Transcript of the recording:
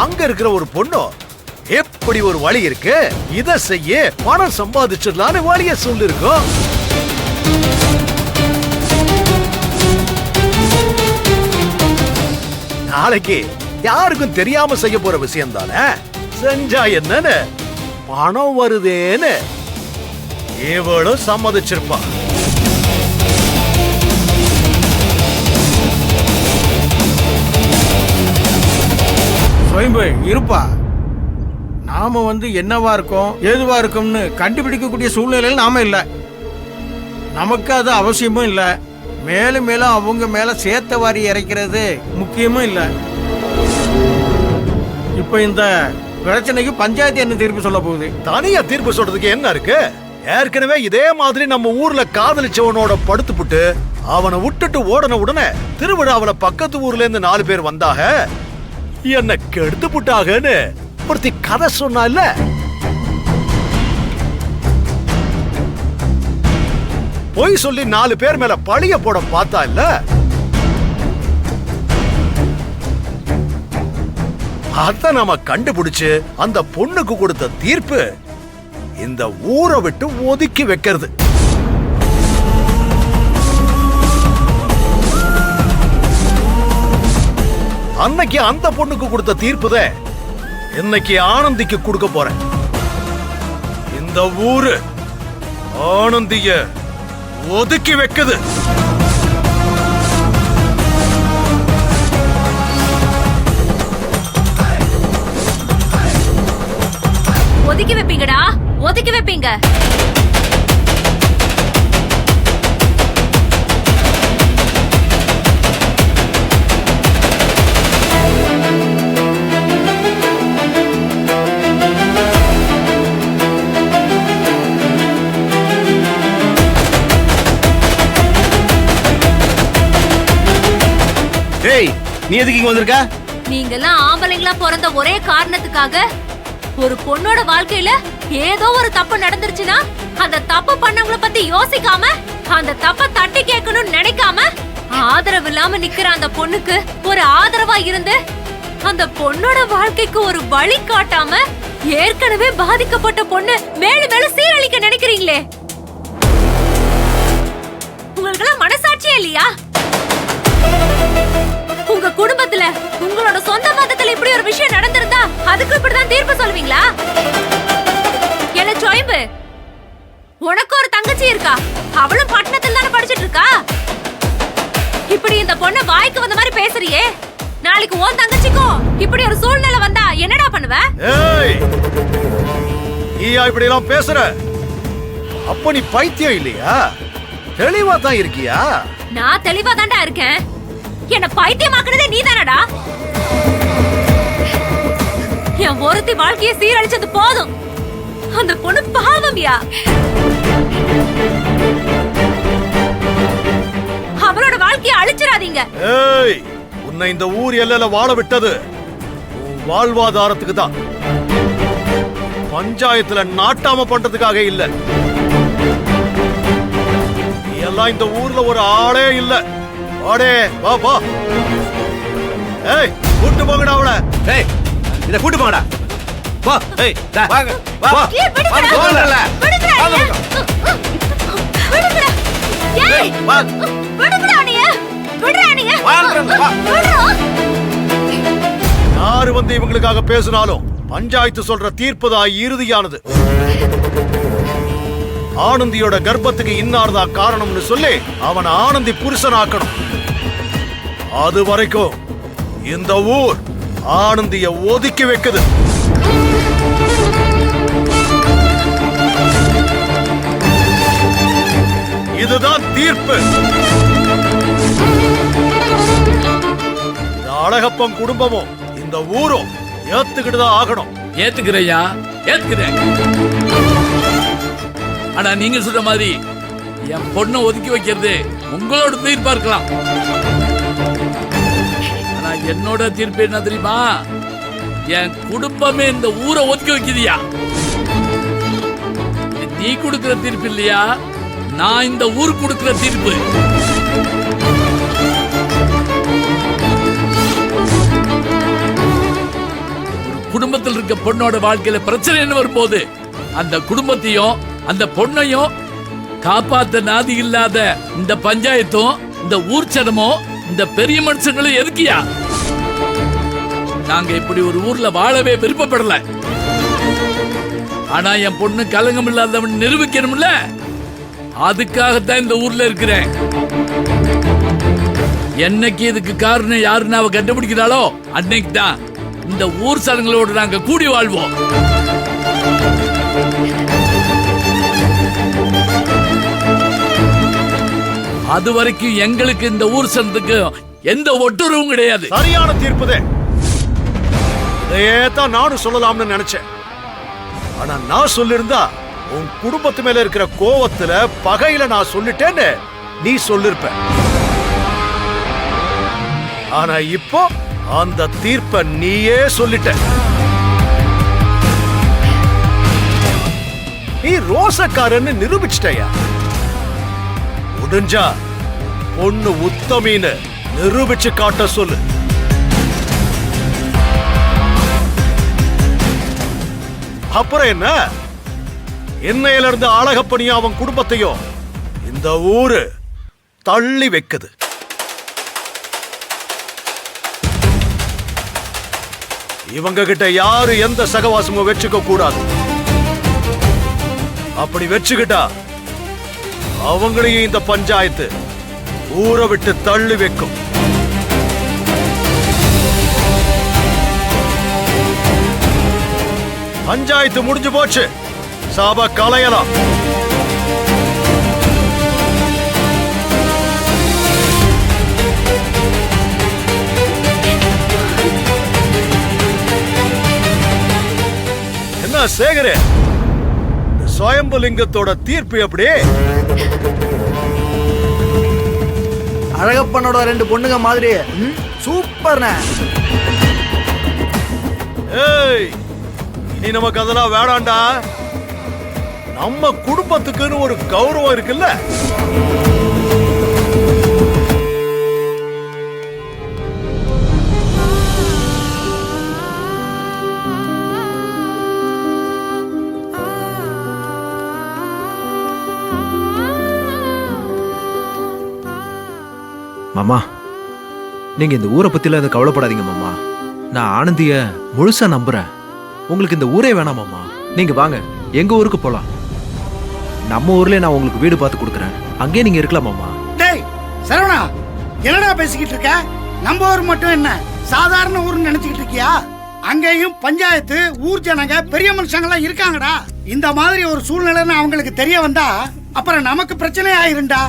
அங்க இருக்கிற ஒரு பொண்ணு எப்படி ஒரு வழி இருக்கு, இத செய்ய பணம் சம்பாதிச்சிடலான்னு வழிய சொல்லிருக்கோம். நாளைக்கு யாருக்கும் தெரியாம செய்ய போற விஷயம் தானே. செஞ்சா என்னன்னு பணம் வருதேன்னு இவளும் சம்மதிச்சிருப்பா. இருப்பா, நாம என்னவா இருக்கோம் ஏதுவா இருக்கும்னு கண்டுபிடிக்கக்கூடிய சூழ்நிலையில் நாம இல்ல. நமக்கு அது அவசியமும் இல்ல. மேலும் மேலும் அவங்க மேல சேர்த்த வாரி இறைக்கிறது முக்கியமும் இல்ல. இப்ப இந்த பிரச்சனைக்கு பஞ்சாயத்து என்ன தீர்ப்பு சொல்ல போகுது? தனியா தீர்ப்பு சொல்றதுக்கு என்ன இருக்கு? ஏற்கனவே இதே மாதிரி நம்ம ஊர்ல காதலிச்சவனோட படுத்துப்புட்டு அவனை விட்டுட்டு ஓடன உடனே திருவிழாவில பக்கத்து ஊர்ல இருந்து 4 பேர் வந்தாக, என்ன கெடுத்து புட்டாகன்னு ஒருத்தி கதை சொன்னா இல்ல. பொய் சொல்லி 4 பேர் மேல பழிய போட பார்த்தா இல்ல. அத நாம கண்டுபிடிச்சு அந்த பொண்ணுக்கு கொடுத்த தீர்ப்பு இந்த ஊரை விட்டு ஒதுக்கி வைக்கிறது. அன்னைக்கு அந்த பொண்ணுக்கு கொடுத்த தீர்ப்புதான் இன்னைக்கு ஆனந்திக்கு கொடுக்க போறேன். இந்த ஊரு ஆனந்திய ஒதுக்கி வைக்குது. ஒதுக்கி வைப்பீங்கடா, ஒதுக்கி வைப்பீங்க. நீ எதுக்கு இங்க வந்திருக்க? நீங்கெல்லாம் ஆம்பளைங்களா பிறந்த ஒரே காரணத்துக்காக ஒரு பொண்ணோட வாழ்க்கையில ஏதோ ஒரு தப்பு நடந்துருச்சுன்னா அந்த தப்பு பண்ணவங்கள பத்தி யோசிக்காம அந்த தப்ப தட்டி கேட்கணும்னு நினைக்காம ஆதரவு இல்லாம நிக்கிற அந்த பொண்ணுக்கு ஒரு ஆதரவா இருந்து அந்த பொண்ணோட வாழ்க்கைக்கு ஒரு வழி காட்டாம ஏற்கனவே பாதிக்கப்பட்ட பொண்ணு மேலும் மேலும் சீரழிக்க நினைக்கிறீங்களே, உங்களுக்கெல்லாம் மனசாட்சியே இல்லையா? உங்க குடும்பத்துல உங்களோட சொந்த மதத்துல இப்படி ஒரு விஷயம் நடந்திருந்தா அதுக்கு இப்படிதான் தீர்ப்பு சொல்வீங்களா? என்ன சொயம்பு, உனக்கு ஒரு தங்கச்சி இருக்கா, அவளும் பட்டணத்துல தானே படிச்சிட்டு இருக்கா. இப்படி இந்த பொண்ண வாய்க்கு வந்த மாதிரி பேசுறியே, நாளைக்கு உன் தங்கச்சிக்கும் இப்படி ஒரு சூழ்நிலை வந்தா என்னடா பண்ணுவ? நீயா இப்படி எல்லாம் பேசுற? அப்ப நீ பைத்தியம் இல்லையா? தெளிவா தான் இருக்கியா? நான் தெளிவா தான்டா இருக்கேன். என்ன பைத்தியமாக்குறதே நீதானடா. என் ஒருத்தி வாழ்க்கையை சீரழிச்சது போதும். அந்த பொண்ணு பாவம்யா. அவளோட வாழ்க்கையை அழிச்சிடாதீங்க. ஏய், உன்னை இந்த ஊர் எல்லையில வாழ விட்டது உன் வாழ்வாதாரத்துக்கு தான், பஞ்சாயத்துல நாட்டாம பண்றதுக்காக இல்ல. நீ எல்லாம் இந்த ஊர்ல ஒரு ஆளே இல்ல. வாடே, வா வா. ஏய், கூட்டு போங்கடா அவள. ஏய், இத கூட்டு போங்கடா. வா, ஏய், வாங்க. வா. விடுங்கடா. ஏய், வா. விடுங்கடா நீ. விடுடா நீ. யாரு வந்து இவங்களுக்காக பேசினாலும் பஞ்சாயத்து சொல்ற தீர்ப்பு தான் இறுதியானது. ஆனந்தியோட கர்ப்பத்துக்கு இன்னார்தான் காரணம்னு சொல்லி அவன் ஆனந்தி புருஷனாக்கணும். அது வரைக்கும் இந்த ஊர் ஆனந்திய ஒதுக்கி வைக்குது. இதுதான் தீர்ப்பு. இந்த அழகப்பன் குடும்பமும் இந்த ஊரும் ஏத்துக்கிட்டு தான் ஆகணும். ஏத்துக்கிறையா, ஏத்துக்கிறேன். ஆனா நீங்க சொல்ற மாதிரி என் பொண்ணை ஒதுக்கி வைக்கிறது உங்களோட தீர்ப்பா இருக்கலாம். ஆனா என்னோட தீர்ப்பு என்ன தெரியுமா? என் குடும்பமே இந்த ஊரை ஒதுக்கி வைக்கிறியா? நீ கொடுக்கிற தீர்ப்பு இல்லையா, நான் இந்த ஊர் கொடுக்கிற தீர்ப்பு. குடும்பத்தில் இருக்க பொண்ணோட வாழ்க்கையில பிரச்சனைன்னு வரும்போது அந்த குடும்பத்தையும் அந்த பொண்ணையும் காப்பாத்த நாதி இல்லாத இந்த பஞ்சாயத்தும் இந்த ஊர் சனமும் இந்த பெரிய மனுஷங்களும் எதுக்கியா? நாங்க இப்படி ஒரு ஊர்ல வாழவே விருப்பப்படல. ஆனா என் பொண்ணு கலங்கம் இல்லாதவன் நிரூபிக்கணும்ல, அதுக்காகத்தான் இந்த ஊர்ல இருக்கிறேன். என்னைக்கு இதுக்கு காரணம் யாருன்னு அவ கண்டுபிடிக்கிறாளோ அன்னைக்கு தான் இந்த ஊர் சனங்களோட நாங்க கூடி வாழ்வோம். அது வரைக்கும் எங்களுக்கு இந்த ஊர் சனத்துக்கு எந்த ஒட்டுறவும் கிடையாது. சரியான தீர்ப்புதே. இதையே தான் நானும் சொல்லலாம்னு நினைச்சேன். ஆனா நான் சொல்லிருந்தா உன் குடும்பத்து மேல இருக்கிற கோவத்துல பகையில நான் சொல்லிட்டேன்னு நீ சொல்லிருப்ப. ஆனா இப்போ அந்த தீர்ப்ப நீயே சொல்லிட்ட. நீ ரோசக்காரன்னு நிரூபிச்சிட்டயா. முடிஞ்சா பொண்ணு உத்தமின்னு நிரூபிச்சு காட்ட சொல்லு. அப்புறம் என்ன, என்னையில இருந்து அழகப்பனியும் அவன் குடும்பத்தையும் இந்த ஊரு தள்ளி வைக்குது. இவங்க கிட்ட யாரு எந்த சகவாசமும் வச்சுக்க கூடாது. அப்படி வச்சுக்கிட்டா அவங்களையும் இந்த பஞ்சாயத்து ஊரை விட்டு தள்ளி வைக்கும். பஞ்சாயத்து முடிஞ்சு போச்சு, சாப கலையலாம். என்ன சேகரே, சுயம்புலிங்கத்தோட தீர்ப்பு எப்படி? அழகப்பனோட 2 பொண்ணுங்க மாதிரி சூப்பர்ண்ணே. ஏய், இனி நமக்கு அதெல்லாம் வேணாண்டா. நம்ம குடும்பத்துக்குன்னு ஒரு கௌரவம் இருக்குல்ல. மாமா, நீங்க இந்த ஊரை பத்தில எதுவும் கவலைப்படாதீங்க மாமா. நான் ஆனந்திய முழுசா நம்புறேன். உங்களுக்கு இந்த ஊரே வேணாம் மாமா. நீங்க வாங்க, எங்க ஊருக்கு போலாம். நம்ம ஊர்லயே நான் உங்களுக்கு வீடு பார்த்து கொடுக்குறேன். அங்கேயே நீங்க இருக்கலாம் மாமா. டேய் சரவணா, என்னடா பேசிக்கிட்டு இருக்க? நம்ம ஊர் மட்டும் என்ன சாதாரண ஊர்னு நினைச்சுக்கிட்டு இருக்கியா? அங்கேயும் பஞ்சாயத்து, ஊர் ஜனங்க, பெரிய மனுஷங்கெல்லாம் இருக்காங்கடா. இந்த மாதிரி ஒரு சூழ்நிலைன்னு அவங்களுக்கு தெரிய வந்தா அப்புறம் நமக்கு பிரச்சனை ஆயிருண்டா.